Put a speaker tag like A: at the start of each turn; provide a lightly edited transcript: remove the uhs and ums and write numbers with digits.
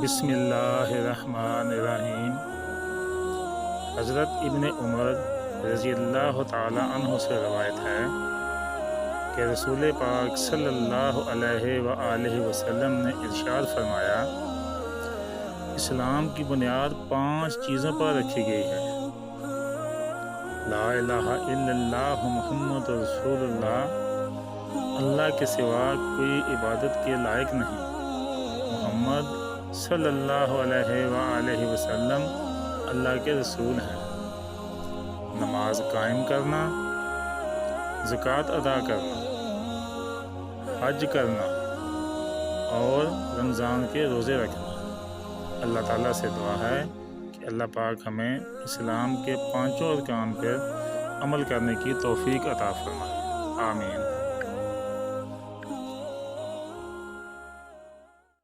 A: बिस्मिल्लाहिर्रहमानिर्रहीम। हज़रत इब्न उमर रज़ियल्लाहु ताला अन्हु से रवायत है कि रसूल पाक सल्लल्लाहु अलैहि व आलिहि वसल्लम ने इरशाद फरमाया, इस्लाम की बुनियाद 5 चीज़ों पर रखी गई है। ला इलाहा इल्लल्लाह मुहम्मदुर रसूलुल्लाह, अल्लाह के सिवा कोई इबादत के लायक नहीं, मोहम्मद सल्लल्लाहु अलैहि व आलिहि वसल्लम अल्लाह के रसूल हैं। नमाज कायम करना, ज़कात अदा करना, हज करना और रमज़ान के रोज़े रखना। अल्लाह ताला से दुआ है कि अल्लाह पाक हमें इस्लाम के 5 अरकान पर अमल करने की तौफीक अता फरमाए। आमीन।